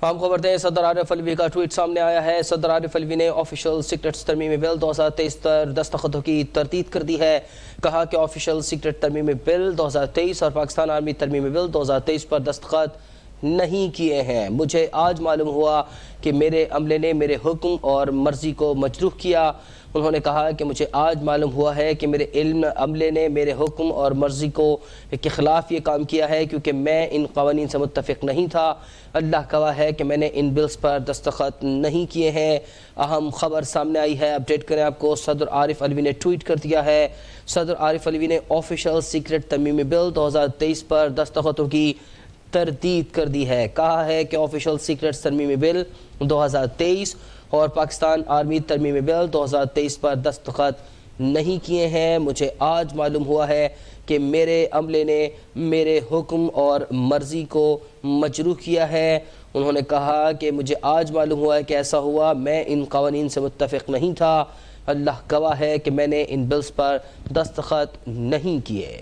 عام خبر دیں، صدر عارف الوی کا ٹویٹ سامنے آیا ہے۔ صدر عارف الوی نے آفیشل سیکرٹس ترمیمی بل 2023 پر دستخطوں کی تردید کر دی ہے۔ کہا کہ آفیشل سیکرٹ ترمیمی بل 2023 اور پاکستان آرمی ترمیمی بل 2023 پر دستخط نہیں کیے ہیں۔ مجھے آج معلوم ہوا کہ میرے عملے نے میرے حکم اور مرضی کو مجروح کیا۔ انہوں نے کہا کہ مجھے آج معلوم ہوا ہے کہ میرے عملے نے میرے حکم اور مرضی کے خلاف یہ کام کیا ہے، کیونکہ میں ان قوانین سے متفق نہیں تھا۔ اللہ گواہ ہے کہ میں نے ان بلز پر دستخط نہیں کیے ہیں۔ اہم خبر سامنے آئی ہے، اپڈیٹ کریں آپ کو۔ صدر عارف الوی نے ٹویٹ کر دیا ہے۔ صدر عارف الوی نے آفیشل سیکرٹ ترمیمی بل 2023 پر دستخطوں کی تردید کر دی ہے۔ کہا ہے کہ آفیشل سیکرٹ ترمیمی بل 2023 اور پاکستان آرمی ترمیمی بل 2023 پر دستخط نہیں کیے ہیں۔ مجھے آج معلوم ہوا ہے کہ میرے عملے نے میرے حکم اور مرضی کو مجروح کیا ہے۔ انہوں نے کہا کہ مجھے آج معلوم ہوا ہے کہ ایسا ہوا، میں ان قوانین سے متفق نہیں تھا۔ اللہ گواہ ہے کہ میں نے ان بلز پر دستخط نہیں کیے۔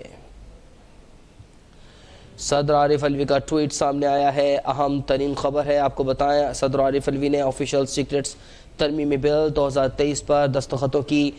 صدر عارف الوی کا ٹویٹ سامنے آیا ہے۔ اہم ترین خبر ہے، آپ کو بتائیں، صدر عارف الوی نے آفیشل سیکرٹس ترمیمی بل 2023 پر دستخطوں کی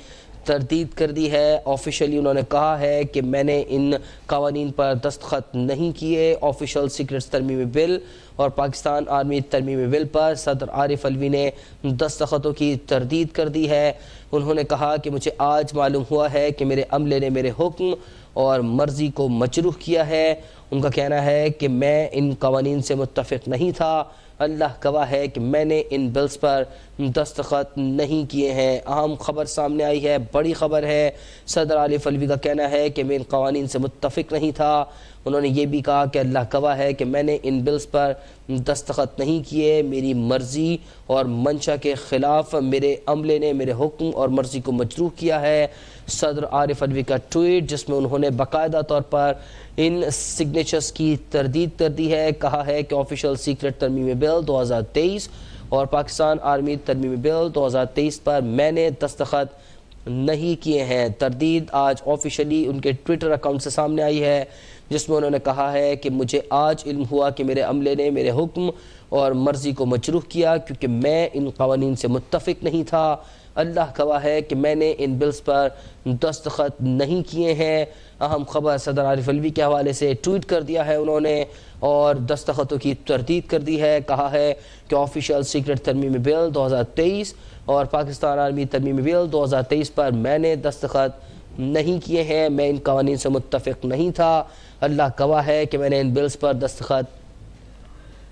تردید کر دی ہے۔ آفیشلی انہوں نے کہا ہے کہ میں نے ان قوانین پر دستخط نہیں کیے۔ آفیشل سیکرٹس ترمیمی بل اور پاکستان آرمی ترمیمی بل پر صدر عارف الوی نے دستخطوں کی تردید کر دی ہے۔ انہوں نے کہا کہ مجھے آج معلوم ہوا ہے کہ میرے عملے نے میرے حکم اور مرضی کو مجروح کیا ہے۔ ان کا کہنا ہے کہ میں ان قوانین سے متفق نہیں تھا۔ اللہ گواہ ہے کہ میں نے ان بلز پر دستخط نہیں کیے ہیں۔ اہم خبر سامنے آئی ہے، بڑی خبر ہے۔ صدر عارف الوی کا کہنا ہے کہ میں ان قوانین سے متفق نہیں تھا۔ انہوں نے یہ بھی کہا کہ اللہ گواہ ہے کہ میں نے ان بلز پر دستخط نہیں کیے۔ میری مرضی اور منشا کے خلاف میرے عملے نے میرے حکم اور مرضی کو مجروح کیا ہے۔ صدر عارف الوی کا ٹویٹ، جس میں انہوں نے باقاعدہ طور پر ان سگنیچرز کی تردید کر دی ہے۔ کہا ہے کہ آفیشل سیکرٹ ترمیمی بل 2023 اور پاکستان آرمی ترمیمی بل 2023 پر میں نے دستخط نہیں کیے ہیں۔ تردید آج آفیشلی ان کے ٹویٹر اکاؤنٹ سے سامنے آئی ہے، جس میں انہوں نے کہا ہے کہ مجھے آج علم ہوا کہ میرے عملے نے میرے حکم اور مرضی کو مجروح کیا، کیونکہ میں ان قوانین سے متفق نہیں تھا۔ اللہ گواہ ہے کہ میں نے ان بلز پر دستخط نہیں کیے ہیں۔ اہم خبر صدر عارف الوی کے حوالے سے ٹویٹ کر دیا ہے انہوں نے اور دستخطوں کی تردید کر دی ہے۔ کہا ہے کہ آفیشل سیکرٹ ترمیمی بل 2023 اور پاکستان آرمی ترمیمی بل 2023 پر میں نے دستخط نہیں کیے ہیں۔ میں ان قوانین سے متفق نہیں تھا۔ اللہ گواہ ہے کہ میں نے ان بلز پر دستخط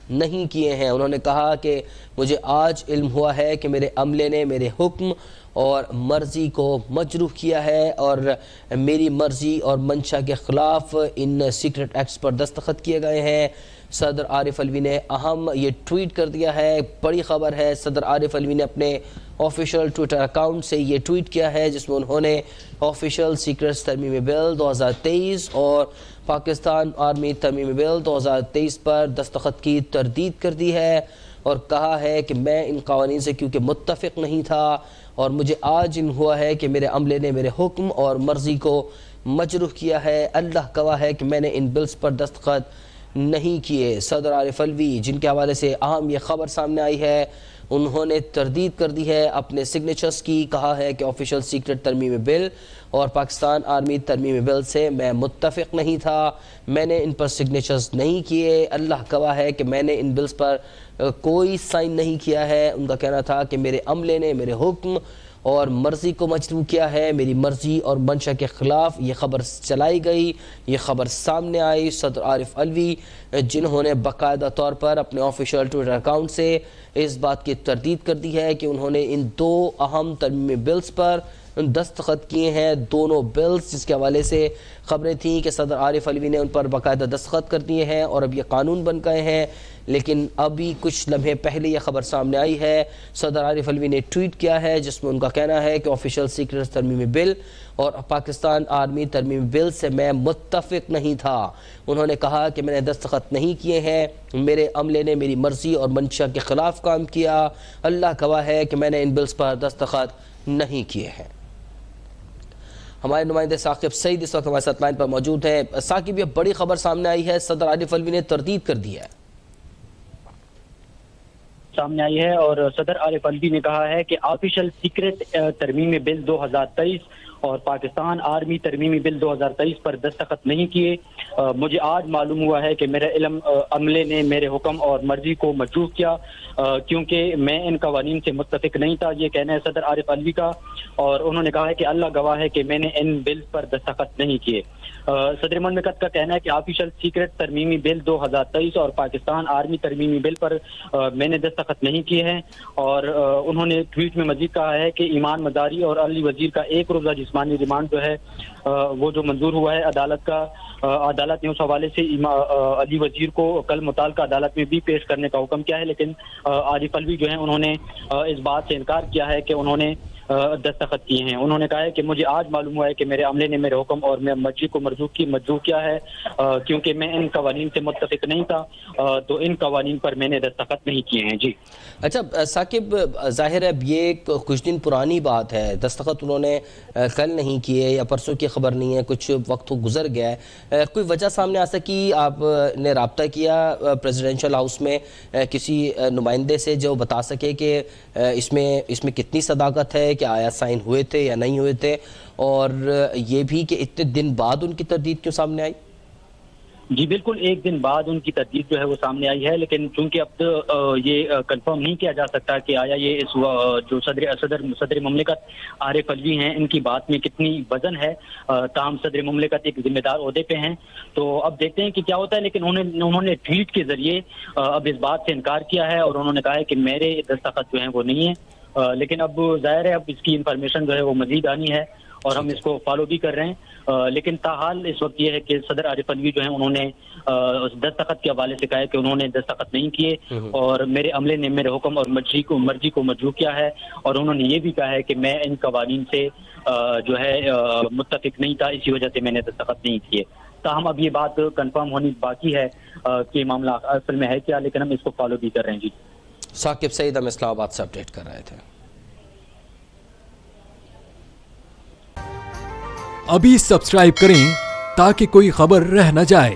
نہیں کیے ہیں۔ انہوں نے کہا کہ مجھے آج علم ہوا ہے کہ میرے عملے نے میرے حکم اور مرضی کو مجروح کیا ہے اور میری مرضی اور منشا کے خلاف ان سیکرٹ ایکٹس پر دستخط کیے گئے ہیں۔ صدر عارف الوی نے اہم یہ ٹویٹ کر دیا ہے، بڑی خبر ہے۔ صدر عارف الوی نے اپنے آفیشل ٹویٹر اکاؤنٹ سے یہ ٹویٹ کیا ہے، جس میں انہوں نے آفیشل سیکرٹس ترمیمی بل 2023 اور پاکستان آرمی ترمیمی بل 2023 پر دستخط کی تردید کر دی ہے اور کہا ہے کہ میں ان قوانین سے کیونکہ متفق نہیں تھا اور مجھے آج علم ہوا ہے کہ میرے عملے نے میرے حکم اور مرضی کو مجروح کیا ہے۔ اللہ گواہ ہے کہ میں نے ان بلز پر دستخط نہیں کیے۔ صدر عارف الوی، جن کے حوالے سے اہم یہ خبر سامنے آئی ہے، انہوں نے تردید کر دی ہے اپنے سگنیچرز کی۔ کہا ہے کہ آفیشل سیکرٹ ترمیمی بل اور پاکستان آرمی ترمیمی بل سے میں متفق نہیں تھا، میں نے ان پر سگنیچرز نہیں کیے۔ اللہ گواہ ہے کہ میں نے ان بلز پر کوئی سائن نہیں کیا ہے۔ ان کا کہنا تھا کہ میرے عملے نے میرے حکم اور مرضی کو مجروح کیا ہے، میری مرضی اور منشا کے خلاف یہ خبر چلائی گئی، یہ خبر سامنے آئی۔ صدر عارف الوی، جنہوں نے باقاعدہ طور پر اپنے آفیشل ٹویٹر اکاؤنٹ سے اس بات کی تردید کر دی ہے کہ انہوں نے ان دو اہم ترمیمی بلز پر دستخط کیے ہیں۔ دونوں بلز جس کے حوالے سے خبریں تھیں کہ صدر عارف الوی نے ان پر باقاعدہ دستخط کر دیے ہیں اور اب یہ قانون بن گئے ہیں، لیکن ابھی کچھ لمحے پہلے یہ خبر سامنے آئی ہے۔ صدر عارف الوی نے ٹویٹ کیا ہے، جس میں ان کا کہنا ہے کہ آفیشل سیکرٹ ترمیمی بل اور پاکستان آرمی ترمیمی بل سے میں متفق نہیں تھا۔ انہوں نے کہا کہ میں نے دستخط نہیں کیے ہیں، میرے عملے نے میری مرضی اور منشا کے خلاف کام کیا۔ اللہ گواہ ہے کہ میں نے ان بلز پر دستخط نہیں کیے ہیں۔ ہمارے نمائندے ثاقب سعید اس وقت ہمارے ساتھ لائن پر موجود ہیں۔ ثاقب، یہ بڑی خبر سامنے آئی ہے، صدر عارف الوی نے تردید کر دی ہے۔ سامنے آئی ہے اور صدر عارف الوی نے کہا ہے کہ آفیشل سیکرٹ ترمیمی بل 2023 اور پاکستان آرمی ترمیمی بل 2023 پر دستخط نہیں کیے. مجھے آج معلوم ہوا ہے کہ میرے عملے نے میرے حکم اور مرضی کو مجروح کیا کیونکہ میں ان قوانین سے متفق نہیں تھا. یہ کہنا ہے صدر عارف الوی کا, اور انہوں نے کہا ہے کہ اللہ گواہ ہے کہ میں نے ان بل پر دستخط نہیں کیے. صدر مملکت کا کہنا ہے کہ آفیشل سیکرٹ ترمیمی بل 2023 اور پاکستان آرمی ترمیمی بل پر میں نے دستخط نہیں کیے ہیں. اور انہوں نے ٹویٹ میں مزید کہا ہے کہ ایمان مزاری اور علی وزیر کا ایک روزہ جسمانی ریمانڈ جو ہے وہ جو منظور ہوا ہے عدالت نے اس حوالے سے علی وزیر کو کل متعلقہ عدالت میں بھی پیش کرنے کا حکم کیا ہے. لیکن عارف الوی جو ہیں انہوں نے اس بات سے انکار کیا ہے کہ انہوں نے دستخط کیے ہیں. انہوں نے کہا ہے کہ مجھے آج معلوم ہوا ہے کہ میرے عملے نے میرے حکم اور میں مرضی کو مجروح کیا ہے کیونکہ میں ان قوانین سے متفق نہیں تھا تو ان قوانین پر میں نے دستخط نہیں کیے ہیں. جی اچھا ثاقب, ظاہر ہے اب یہ کچھ دن پرانی بات ہے, دستخط انہوں نے کل نہیں کیے یا پرسوں کی خبر نہیں ہے, کچھ وقت گزر گیا ہے, کوئی وجہ سامنے آ سکی؟ آپ نے رابطہ کیا پریزیڈنشل ہاؤس میں کسی نمائندے سے جو بتا سکے کہ اس میں کتنی صداقت ہے, کہ آیا سائن ہوئے تھے یا نہیں ہوئے تھے, اور یہ بھی کہ اتنے دن بعد ان کی تردید کیوں سامنے آئی؟ جی بالکل, ایک دن بعد ان کی تردید جو ہے وہ سامنے آئی ہے, لیکن چونکہ اب یہ کنفرم نہیں کیا جا سکتا کہ آیا یہ جو صدر مملکت عارف الوی ہیں ان کی بات میں کتنی وزن ہے. تاہم صدر مملکت ایک ذمہ دار عہدے پہ ہیں, تو اب دیکھتے ہیں کہ کیا ہوتا ہے. لیکن انہوں نے ٹویٹ کے ذریعے اب اس بات سے انکار کیا ہے اور انہوں نے کہا ہے کہ میرے دستخط جو ہیں وہ نہیں ہیں. لیکن اب ظاہر ہے اب اس کی انفارمیشن جو ہے وہ مزید آنی ہے اور ہم اس کو فالو بھی کر رہے ہیں. لیکن تاحال اس وقت یہ ہے کہ صدر عارف الوی جو ہیں انہوں نے دستخط کے حوالے سے کہا ہے کہ انہوں نے دستخط نہیں کیے اور میرے عملے نے میرے حکم اور مرضی کو مجروح کیا ہے, اور انہوں نے یہ بھی کہا ہے کہ میں ان قوانین سے جو ہے متفق نہیں تھا, اسی وجہ سے میں نے دستخط نہیں کیے. تاہم اب یہ بات کنفرم ہونی باقی ہے کہ معاملہ اصل میں ہے کیا, لیکن ہم اس کو فالو بھی کر رہے ہیں. جی ثاقب سعید ہم اسلام آباد سے اپڈیٹ کر رہے تھے. ابھی سبسکرائب کریں تاکہ کوئی خبر رہ نہ جائے.